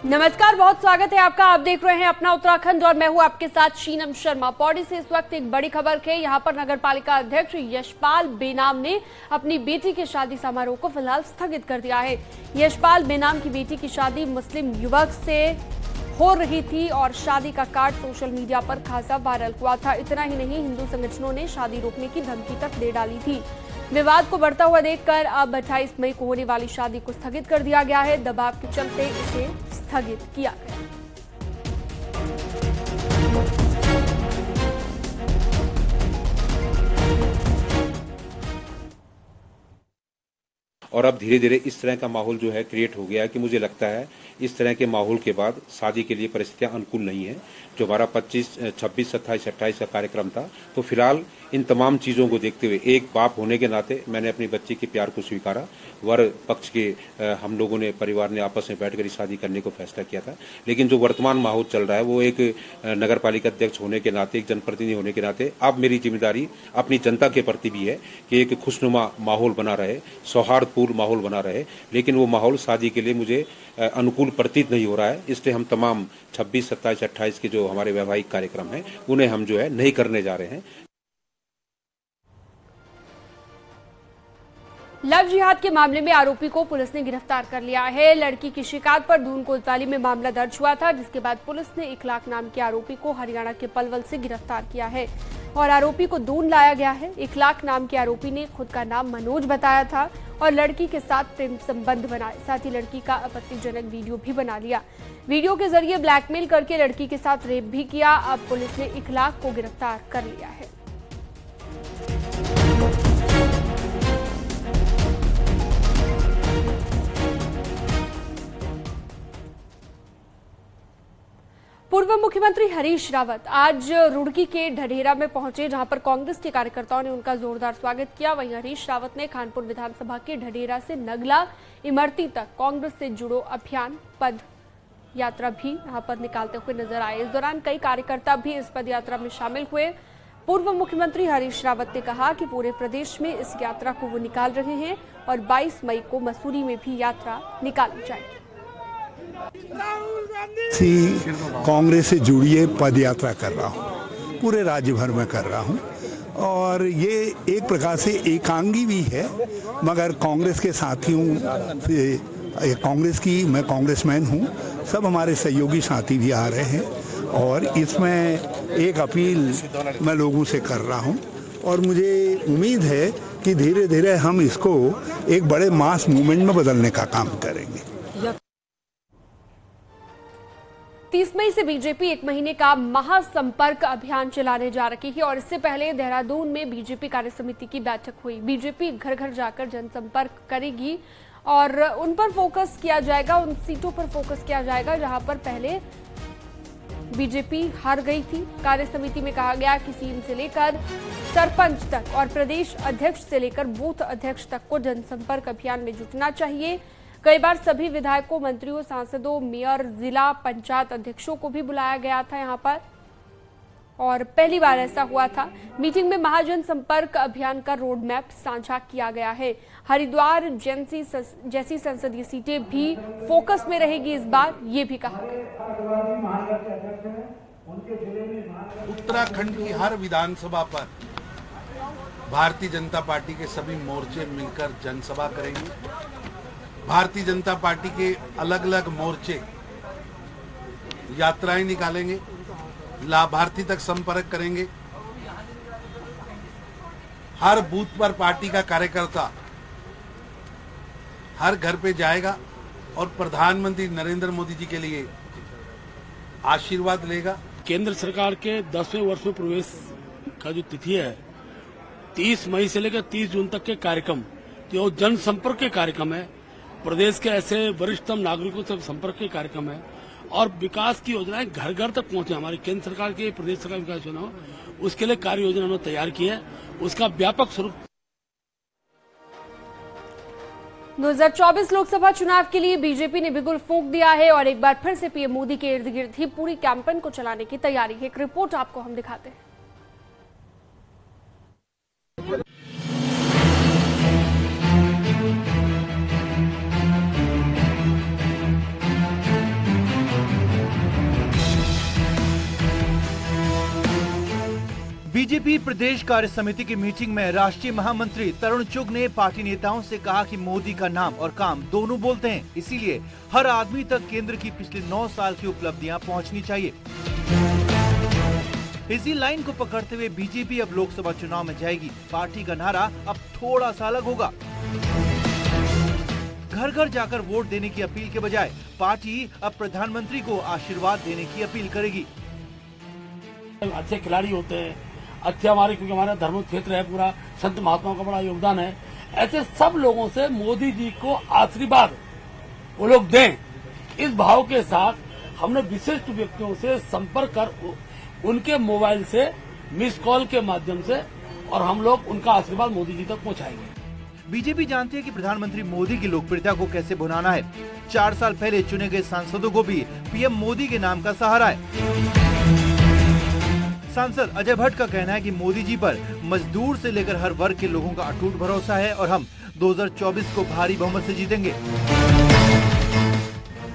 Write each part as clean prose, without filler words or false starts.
नमस्कार, बहुत स्वागत है आपका। आप देख रहे हैं अपना उत्तराखंड और मैं हूं आपके साथ शीनम शर्मा। पौड़ी से इस वक्त एक बड़ी खबर है। यहां पर नगर पालिका अध्यक्ष यशपाल बेनाम ने अपनी बेटी के शादी समारोह को फिलहाल स्थगित कर दिया है। यशपाल बेनाम की बेटी की शादी मुस्लिम युवक से हो रही थी और शादी का कार्ड सोशल मीडिया पर खासा वायरल हुआ था। इतना ही नहीं, हिंदू संगठनों ने शादी रोकने की धमकी तक दे डाली थी। विवाद को बढ़ता हुआ देखकर अब 28 मई को होने वाली शादी को स्थगित कर दिया गया है। दबाव के चलते इसे स्थगित किया गया। और अब धीरे धीरे इस तरह का माहौल जो है क्रिएट हो गया है कि मुझे लगता है इस तरह के माहौल के बाद शादी के लिए परिस्थितियां अनुकूल नहीं है। जो हमारा 25, 26, 27, 28 का कार्यक्रम था, तो फिलहाल इन तमाम चीज़ों को देखते हुए एक बाप होने के नाते मैंने अपनी बच्ची के प्यार को स्वीकारा। वर पक्ष के हम लोगों ने, परिवार ने आपस में बैठकर शादी करने को फैसला किया था। लेकिन जो वर्तमान माहौल चल रहा है वो एक नगर पालिका अध्यक्ष होने के नाते, एक जनप्रतिनिधि होने के नाते अब मेरी जिम्मेदारी अपनी जनता के प्रति भी है कि एक खुशनुमा माहौल बना रहे, सौहार्दपूर्ण माहौल बना रहे। लेकिन वो माहौल शादी के लिए मुझे अनुकूल प्रतीत नहीं हो रहा है। इसलिए हम तमाम 26, 27, 28 के जो हमारे वैवाहिक कार्यक्रम हैं उन्हें हम जो है नहीं करने जा रहे हैं। लव जिहाद के मामले में आरोपी को पुलिस ने गिरफ्तार कर लिया है। लड़की की शिकायत पर दून कोतवाली में मामला दर्ज हुआ था, जिसके बाद पुलिस ने इखलाक नाम के आरोपी को हरियाणा के पलवल से गिरफ्तार किया है और आरोपी को दून लाया गया है। इखलाक नाम के आरोपी ने खुद का नाम मनोज बताया था और लड़की के साथ प्रेम संबंध बनाए, साथ ही लड़की का आपत्तिजनक वीडियो भी बना लिया। वीडियो के जरिए ब्लैकमेल करके लड़की के साथ रेप भी किया। अब पुलिस ने इखलाक को गिरफ्तार कर लिया है। पूर्व मुख्यमंत्री हरीश रावत आज रुड़की के ढढेरा में पहुंचे, जहां पर कांग्रेस के कार्यकर्ताओं ने उनका जोरदार स्वागत किया। वहीं हरीश रावत ने खानपुर विधानसभा के ढढेरा से नगला इमरती तक कांग्रेस से जुड़ो अभियान पद यात्रा भी यहां पर निकालते हुए नजर आए। इस दौरान कई कार्यकर्ता भी इस पद यात्रा में शामिल हुए। पूर्व मुख्यमंत्री हरीश रावत ने कहा कि पूरे प्रदेश में इस यात्रा को वो निकाल रहे हैं और 22 मई को मसूरी में भी यात्रा निकाली जाएगी। कांग्रेस से जुड़िए पद यात्रा कर रहा हूँ, पूरे राज्य भर में कर रहा हूँ और ये एक प्रकार से एकांगी भी है, मगर कांग्रेस के साथियों से, कांग्रेस की, मैं कांग्रेसमैन हूँ, सब हमारे सहयोगी साथी भी आ रहे हैं और इसमें एक अपील मैं लोगों से कर रहा हूँ और मुझे उम्मीद है कि धीरे धीरे हम इसको एक बड़े मास मूवमेंट में बदलने का काम करेंगे। 30 मई से बीजेपी एक महीने का महासंपर्क अभियान चलाने जा रही है और इससे पहले देहरादून में बीजेपी कार्य समिति की बैठक हुई। बीजेपी घर घर जाकर जनसंपर्क करेगी और उन पर फोकस किया जाएगा, उन सीटों पर फोकस किया जाएगा जहां पर पहले बीजेपी हार गई थी। कार्य समिति में कहा गया कि सीएम से लेकर सरपंच तक और प्रदेश अध्यक्ष से लेकर बूथ अध्यक्ष तक को जनसंपर्क अभियान में जुटना चाहिए। कई बार सभी विधायकों, मंत्रियों, सांसदों, मेयर, जिला पंचायत अध्यक्षों को भी बुलाया गया था यहां पर और पहली बार ऐसा हुआ था। मीटिंग में महाजन संपर्क अभियान का रोड मैप साझा किया गया है। हरिद्वार जैसी संसदीय सीटें भी फोकस में रहेगी इस बार, ये भी कहा गया। उत्तराखंड की हर विधानसभा पर भारतीय जनता पार्टी के सभी मोर्चे मिलकर जनसभा करेंगे। भारतीय जनता पार्टी के अलग अलग मोर्चे यात्राएं निकालेंगे, लाभार्थी तक संपर्क करेंगे। हर बूथ पर पार्टी का कार्यकर्ता हर घर पे जाएगा और प्रधानमंत्री नरेंद्र मोदी जी के लिए आशीर्वाद लेगा। केंद्र सरकार के 10वें वर्ष में प्रवेश का जो तिथि है 30 मई से लेकर 30 जून तक के कार्यक्रम, जो जनसंपर्क के कार्यक्रम है, प्रदेश के ऐसे वरिष्ठतम नागरिकों से संपर्क के कार्यक्रम है और विकास की योजनाएं घर घर तक पहुंचे। हमारी केंद्र सरकार की, प्रदेश सरकार विकास योजना, उसके लिए कार्य योजना हमने तैयार की है, उसका व्यापक स्वरूप। 2024 लोकसभा चुनाव के लिए बीजेपी ने बिगुल फूंक दिया है और एक बार फिर से पीएम मोदी के इर्द गिर्द ही पूरी कैंपेन को चलाने की तैयारी है। एक रिपोर्ट आपको हम दिखाते हैं। बीजेपी प्रदेश कार्य समिति की मीटिंग में राष्ट्रीय महामंत्री तरुण चुग ने पार्टी नेताओं से कहा कि मोदी का नाम और काम दोनों बोलते हैं, इसीलिए हर आदमी तक केंद्र की पिछले 9 साल की उपलब्धियां पहुंचनी चाहिए। इसी लाइन को पकड़ते हुए बीजेपी अब लोकसभा चुनाव में जाएगी। पार्टी का नारा अब थोड़ा सा अलग होगा। घर घर जाकर वोट देने की अपील के बजाय पार्टी अब प्रधानमंत्री को आशीर्वाद देने की अपील करेगी। अच्छे खिलाड़ी होते हैं, अच्छे हमारे, क्योंकि हमारा धर्म क्षेत्र है पूरा, संत महात्माओं का बड़ा योगदान है। ऐसे सब लोगों से मोदी जी को आशीर्वाद वो लोग दें, इस भाव के साथ हमने विशिष्ट व्यक्तियों से संपर्क कर उनके मोबाइल से मिस कॉल के माध्यम से और हम लोग उनका आशीर्वाद मोदी जी तक पहुंचाएंगे। बीजेपी जानती है कि प्रधानमंत्री मोदी की लोकप्रियता को कैसे भुनाना है। 4 साल पहले चुने गए सांसदों को भी पीएम मोदी के नाम का सहारा है। सांसद अजय भट्ट का कहना है कि मोदी जी पर मजदूर से लेकर हर वर्ग के लोगों का अटूट भरोसा है और हम 2024 को भारी बहुमत से जीतेंगे।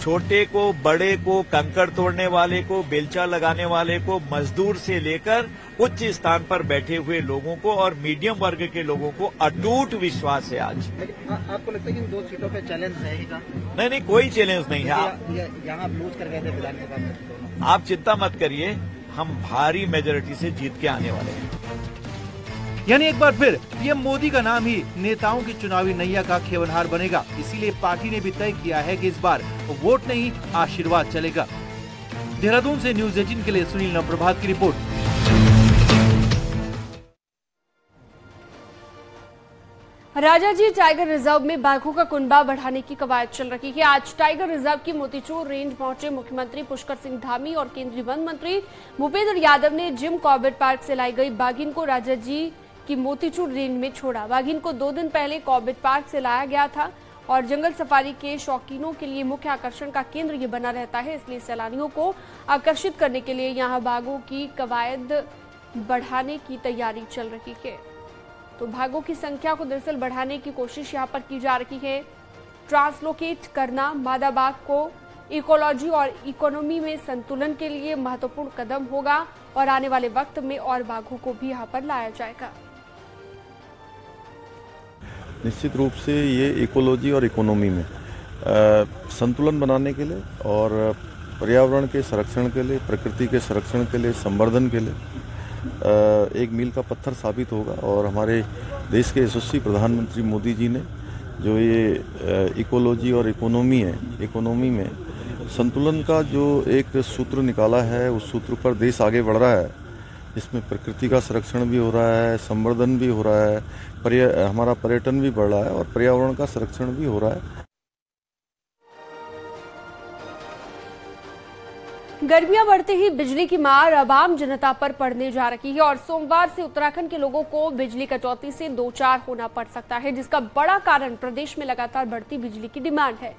छोटे को, बड़े को, कंकड़ तोड़ने वाले को, बेलचा लगाने वाले को, मजदूर से लेकर उच्च स्थान पर बैठे हुए लोगों को और मीडियम वर्ग के लोगों को अटूट विश्वास है। आज आपको लगता है कि इन 2 सीटों पे चैलेंज रहेगा? नहीं, कोई चैलेंज नहीं है। यहाँ लूज कर गए थे विधानसभा में। आप चिंता मत करिए, हम भारी मेजोरिटी से जीत के आने वाले हैं। यानी एक बार फिर पीएम मोदी का नाम ही नेताओं की चुनावी नैया का खेवनहार बनेगा। इसीलिए पार्टी ने भी तय किया है कि इस बार वोट नहीं, आशीर्वाद चलेगा। देहरादून से न्यूज़ 18 के लिए सुनील नवप्रभात की रिपोर्ट। राजाजी टाइगर रिजर्व में बाघों का कुनबा बढ़ाने की कवायद चल रही है। आज टाइगर रिजर्व की मोतीचूर रेंज पहुंचे मुख्यमंत्री पुष्कर सिंह धामी और केंद्रीय वन मंत्री भूपेंद्र यादव ने जिम कॉर्बेट पार्क से लाई गई बाघिन को राजाजी की मोतीचूर रेंज में छोड़ा। बाघिन को 2 दिन पहले कॉर्बेट पार्क से लाया गया था और जंगल सफारी के शौकीनों के लिए मुख्य आकर्षण का केंद्र ये बना रहता है, इसलिए सैलानियों को आकर्षित करने के लिए यहाँ बाघों की कवायद बढ़ाने की तैयारी चल रही है। तो बाघों की संख्या को दरअसल बढ़ाने की कोशिश यहाँ पर की जा रही है। ट्रांसलोकेट करना मादा बाघ को इकोलॉजी और इकोनॉमी में संतुलन के लिए महत्वपूर्ण कदम होगा और आने वाले वक्त में और बाघों को भी यहाँ पर लाया जाएगा। निश्चित रूप से ये इकोलॉजी और इकोनॉमी में संतुलन बनाने के लिए और पर्यावरण के संरक्षण के लिए, प्रकृति के संरक्षण के लिए, संवर्धन के लिए एक मील का पत्थर साबित होगा। और हमारे देश के यशस्वी प्रधानमंत्री मोदी जी ने जो ये इकोलॉजी और इकोनॉमी है, इकोनॉमी में संतुलन का जो एक सूत्र निकाला है, उस सूत्र पर देश आगे बढ़ रहा है। इसमें प्रकृति का संरक्षण भी हो रहा है, संवर्धन भी हो रहा है, हमारा पर्यटन भी बढ़ रहा है और पर्यावरण का संरक्षण भी हो रहा है। गर्मियां बढ़ते ही बिजली की मार अब आम जनता पर पड़ने जा रही है और सोमवार से उत्तराखंड के लोगों को बिजली कटौती से 2-4 होना पड़ सकता है, जिसका बड़ा कारण प्रदेश में लगातार बढ़ती बिजली की डिमांड है।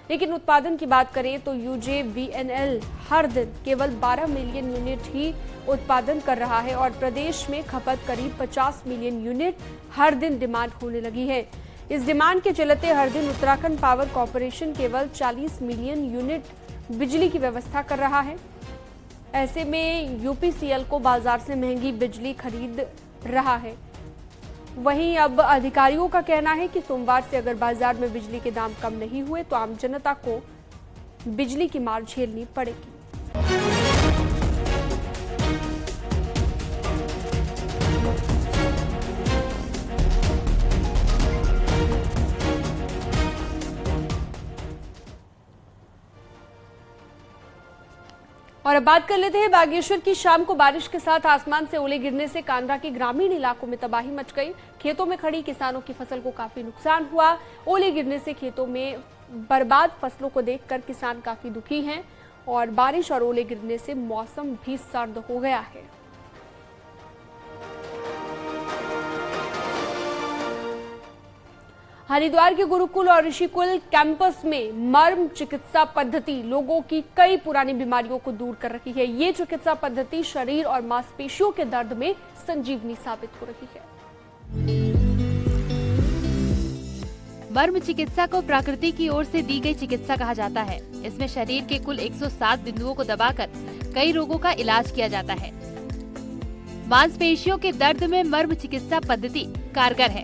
लेकिन उत्पादन की बात करें तो यूजेवीएनएल हर दिन केवल 12 मिलियन यूनिट ही उत्पादन कर रहा है और प्रदेश में खपत करीब 50 मिलियन यूनिट हर दिन डिमांड होने लगी है। इस डिमांड के चलते हर दिन उत्तराखंड पावर कॉर्पोरेशन केवल 40 मिलियन यूनिट बिजली की व्यवस्था कर रहा है। ऐसे में यूपीसीएल को बाजार से महंगी बिजली खरीद रहा है। वहीं अब अधिकारियों का कहना है कि सोमवार से अगर बाजार में बिजली के दाम कम नहीं हुए तो आम जनता को बिजली की मार झेलनी पड़ेगी। और अब बात कर लेते हैं बागेश्वर की। शाम को बारिश के साथ आसमान से ओले गिरने से कांगड़ा के ग्रामीण इलाकों में तबाही मच गई। खेतों में खड़ी किसानों की फसल को काफी नुकसान हुआ। ओले गिरने से खेतों में बर्बाद फसलों को देखकर किसान काफी दुखी हैं और बारिश और ओले गिरने से मौसम भी सर्द हो गया है। हरिद्वार के गुरुकुल और ऋषिकुल कैंपस में मर्म चिकित्सा पद्धति लोगों की कई पुरानी बीमारियों को दूर कर रही है। ये चिकित्सा पद्धति शरीर और मांसपेशियों के दर्द में संजीवनी साबित हो रही है। मर्म चिकित्सा को प्रकृति की ओर से दी गई चिकित्सा कहा जाता है। इसमें शरीर के कुल 107 बिंदुओं को दबाकर कई रोगों का इलाज किया जाता है। मांसपेशियों के दर्द में मर्म चिकित्सा पद्धति कारगर है।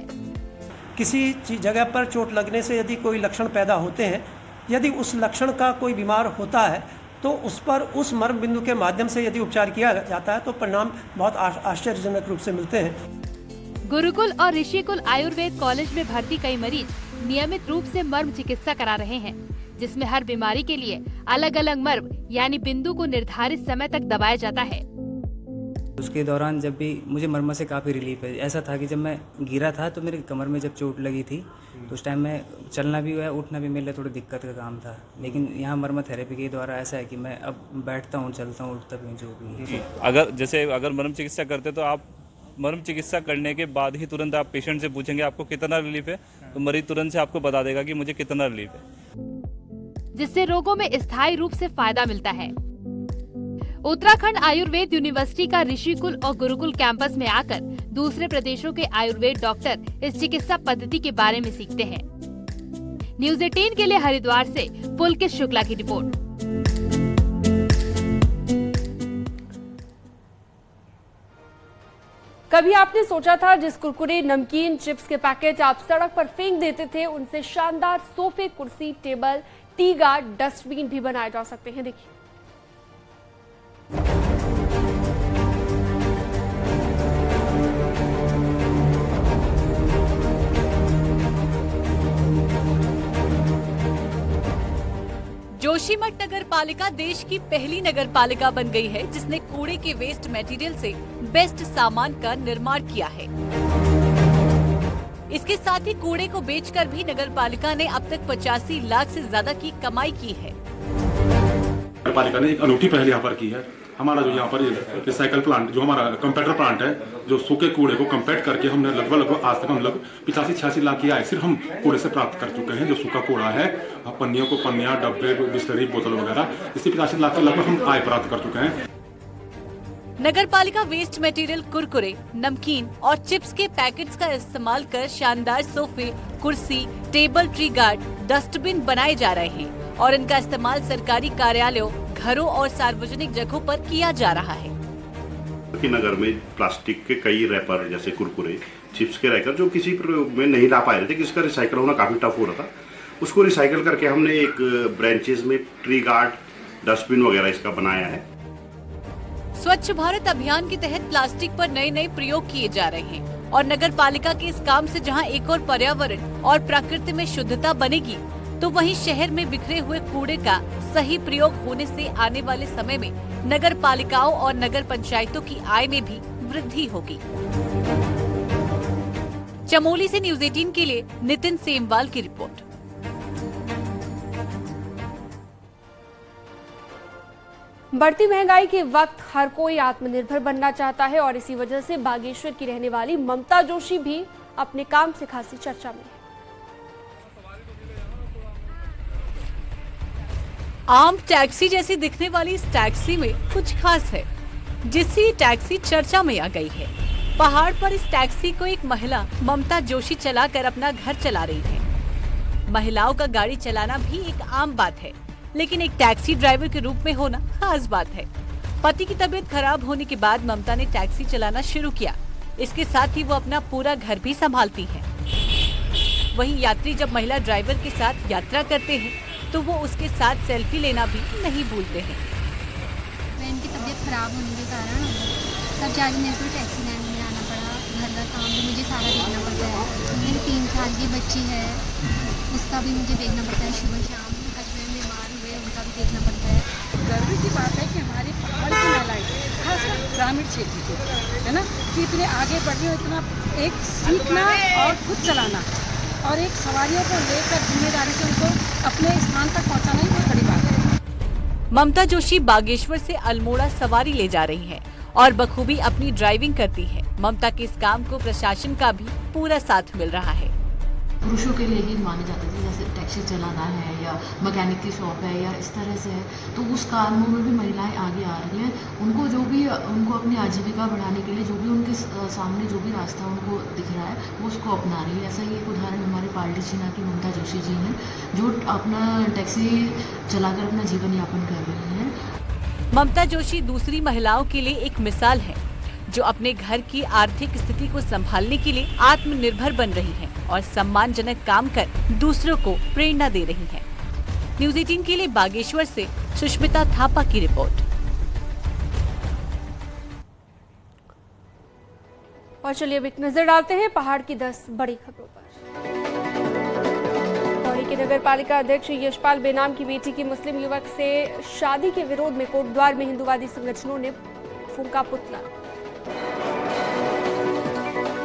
किसी जगह पर चोट लगने से यदि कोई लक्षण पैदा होते हैं, यदि उस लक्षण का कोई बीमार होता है तो उस पर उस मर्म बिंदु के माध्यम से यदि उपचार किया जाता है तो परिणाम बहुत आश्चर्यजनक रूप से मिलते हैं। गुरुकुल और ऋषिकुल आयुर्वेद कॉलेज में भर्ती कई मरीज नियमित रूप से मर्म चिकित्सा करा रहे हैं, जिसमें हर बीमारी के लिए अलग अलग मर्म यानी बिंदु को निर्धारित समय तक दबाया जाता है। उसके दौरान जब भी मुझे मर्म से काफ़ी रिलीफ है। ऐसा था कि जब मैं गिरा था तो मेरे कमर में जब चोट लगी थी तो उस टाइम में चलना भी हुआ, उठना भी मेरे लिए थोड़ी दिक्कत का काम था। लेकिन यहाँ मर्म थेरेपी के द्वारा ऐसा है कि मैं अब बैठता हूँ, चलता हूँ, उठता भी हूँ, जो भी। अगर मर्म चिकित्सा करते तो आप मर्म चिकित्सा करने के बाद ही तुरंत आप पेशेंट से पूछेंगे आपको कितना रिलीफ है, तो मरीज तुरंत से आपको बता देगा कि मुझे कितना रिलीफ है, जिससे रोगों में स्थायी रूप से फायदा मिलता है। उत्तराखंड आयुर्वेद यूनिवर्सिटी का ऋषिकुल और गुरुकुल कैंपस में आकर दूसरे प्रदेशों के आयुर्वेद डॉक्टर इस चिकित्सा पद्धति के बारे में सीखते हैं। न्यूज़ 18 के लिए हरिद्वार से पुलकित शुक्ला की रिपोर्ट। कभी आपने सोचा था जिस कुरकुरे, नमकीन, चिप्स के पैकेट आप सड़क पर फेंक देते थे, उनसे शानदार सोफे, कुर्सी, टेबल, टी गार्ड, डस्टबिन भी बनाए जा सकते हैं। देखिए, जोशीमठ नगर पालिका देश की पहली नगर पालिका बन गई है जिसने कूड़े के वेस्ट मटेरियल से बेस्ट सामान का निर्माण किया है। इसके साथ ही कूड़े को बेचकर भी नगर पालिका ने अब तक 85 लाख से ज्यादा की कमाई की है। नगर पालिका ने एक अनूठी पहल यहाँ पर की है। हमारा जो यहाँ पर रिसाइकल प्लांट, जो हमारा कंपैक्टर प्लांट है, जो सूखे कूड़े को कंपैक्ट करके हमने लगभग आज तक हम लोग 85-86 लाख की आय सिर्फ हम कूड़े से प्राप्त कर चुके हैं। जो सूखा कूड़ा है, पन्नियों को पन्नियां, डब्बे, बिस्लरी, बोतल वगैरह, इससे 85 लाख का लगभग हम आय प्राप्त कर चुके हैं। नगर पालिका वेस्ट मटेरियल कुरकुरे, नमकीन और चिप्स के पैकेट्स का इस्तेमाल कर शानदार सोफे, कुर्सी, टेबल, ट्री गार्ड, डस्टबिन बनाए जा रहे हैं और इनका इस्तेमाल सरकारी कार्यालयों, घरों और सार्वजनिक जगहों पर किया जा रहा है। नगर में प्लास्टिक के कई रैपर जैसे कुरकुरे, चिप्स के रैपर जो किसी प्रयोग में नहीं ला पा रहे थे, किसका रिसाइकल होना काफी टफ हो रहा था, उसको रिसाइकल करके हमने एक ब्रांचेस में ट्री गार्ड, डस्टबिन वगैरह इसका बनाया है। स्वच्छ भारत अभियान के तहत प्लास्टिक पर नए नए प्रयोग किए जा रहे हैं और नगर पालिका के इस काम से जहां एक और पर्यावरण और प्रकृति में शुद्धता बनेगी, तो वहीं शहर में बिखरे हुए कूड़े का सही प्रयोग होने से आने वाले समय में नगर पालिकाओं और नगर पंचायतों की आय में भी वृद्धि होगी। चमोली से न्यूज़ 18 के लिए नितिन सेमवाल की रिपोर्ट। बढ़ती महंगाई के वक्त हर कोई आत्मनिर्भर बनना चाहता है और इसी वजह से बागेश्वर की रहने वाली ममता जोशी भी अपने काम से खासी चर्चा में है। आम टैक्सी जैसी दिखने वाली इस टैक्सी में कुछ खास है, जिससे ये टैक्सी चर्चा में आ गई है। पहाड़ पर इस टैक्सी को एक महिला ममता जोशी चलाकर अपना घर चला रही है। महिलाओं का गाड़ी चलाना भी एक आम बात है, लेकिन एक टैक्सी ड्राइवर के रूप में होना खास बात है। पति की तबीयत खराब होने के बाद ममता ने टैक्सी चलाना शुरू किया। इसके साथ ही वो अपना पूरा घर भी संभालती है। वहीं यात्री जब महिला ड्राइवर के साथ यात्रा करते हैं तो वो उसके साथ सेल्फी लेना भी नहीं भूलते हैं। बहन की तबीयत खराब होने के कारण तब जाके मेरे को टैक्सी लाइन में आना पड़ा। घर का काम भी मुझे सारा देखना पड़ता है। मेरी 3 साल की बच्ची है, उसका भी मुझे देखना पड़ता है। सुबह शाम हस्बैंड बीमार हुए, उनका भी देखना पड़ता है। गर्व की बात है कि हमारी पहाड़ की महिलाएं, खासकर ग्रामीण क्षेत्र की, है ना, कि इतने आगे बढ़ रही हो, इतना एक सीखना और खुद चलाना और एक सवारियों को लेकर जिम्मेदारी से उनको अपने स्थान तक पहुंचाना ही बहुत बड़ी बात है। ममता जोशी बागेश्वर से अल्मोड़ा सवारी ले जा रही हैं और बखूबी अपनी ड्राइविंग करती है। ममता के इस काम को प्रशासन का भी पूरा साथ मिल रहा है। पुरुषों के लिए ही माने जाते थे, जैसे टैक्सी चलाना है या मैकेनिक की शॉप है या इस तरह से है, तो उस कामों में भी महिलाएं आगे आ रही हैं। उनको जो भी उनको अपनी आजीविका बढ़ाने के लिए जो भी उनके सामने जो भी रास्ता उनको दिख रहा है वो उसको अपना रही है। ऐसा ही एक उदाहरण हमारे पार्टी चीना की ममता जोशी जी हैं, जो अपना टैक्सी चलाकर अपना जीवन यापन कर रही हैं। ममता जोशी दूसरी महिलाओं के लिए एक मिसाल है, जो अपने घर की आर्थिक स्थिति को संभालने के लिए आत्मनिर्भर बन रही हैं और सम्मानजनक काम कर दूसरों को प्रेरणा दे रही हैं। न्यूज़ 18 के लिए बागेश्वर से सुष्मिता थापा की रिपोर्ट। और चलिए अब एक नजर डालते हैं पहाड़ की 10 बड़ी खबरों पर। पौड़ी के नगर पालिका अध्यक्ष यशपाल बेनाम की बेटी की मुस्लिम युवक से शादी के विरोध में कोटद्वार में हिंदुवादी संगठनों ने फूंका पुतला।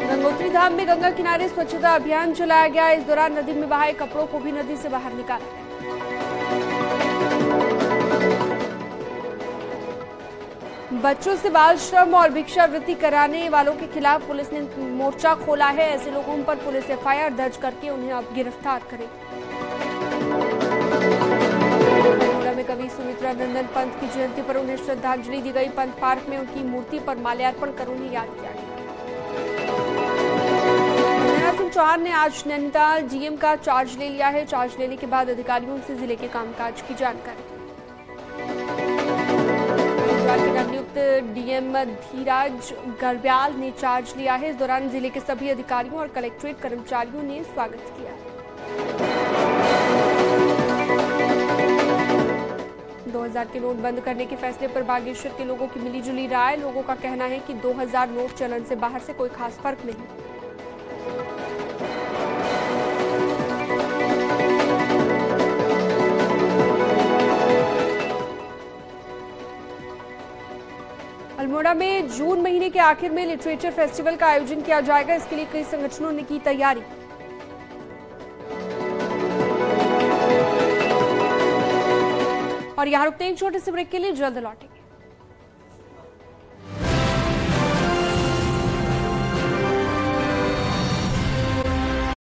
गंगोत्री धाम में गंगा किनारे स्वच्छता अभियान चलाया गया। इस दौरान नदी में बहाए कपड़ों को भी नदी से बाहर निकाला गया। बच्चों से बाल श्रम और भिक्षावृत्ति कराने वालों के खिलाफ पुलिस ने मोर्चा खोला है। ऐसे लोगों पर पुलिस एफआईआर दर्ज करके उन्हें अब गिरफ्तार करेगी। अल्मोड़ा में कवि सुमित्रा नंदन पंत की जयंती पर उन्हें श्रद्धांजलि दी गई। पंत पार्क में उनकी मूर्ति पर माल्यार्पण कर उन्हें याद किया गया। शिवराज सिंह चौहान ने आज नैनीताल जीएम का चार्ज ले लिया है। चार्ज लेने के बाद अधिकारियों से जिले के कामकाज की जानकारी। नवनियुक्त डीएम धीराज गर्ब्याल ने चार्ज लिया है। इस दौरान जिले के सभी अधिकारियों और कलेक्ट्रेट कर्मचारियों ने स्वागत किया। 2000 के नोट बंद करने के फैसले पर बागेश्वर के लोगों की मिलीजुली राय। लोगों का कहना है कि 2000 नोट चलन से बाहर से कोई खास फर्क नहीं। अल्मोड़ा में जून महीने के आखिर में लिटरेचर फेस्टिवल का आयोजन किया जाएगा। इसके लिए कई संगठनों ने की तैयारी। और यहाँ रुकते हैं एक छोटे से ब्रेक के लिए, जल्द लौटेंगे।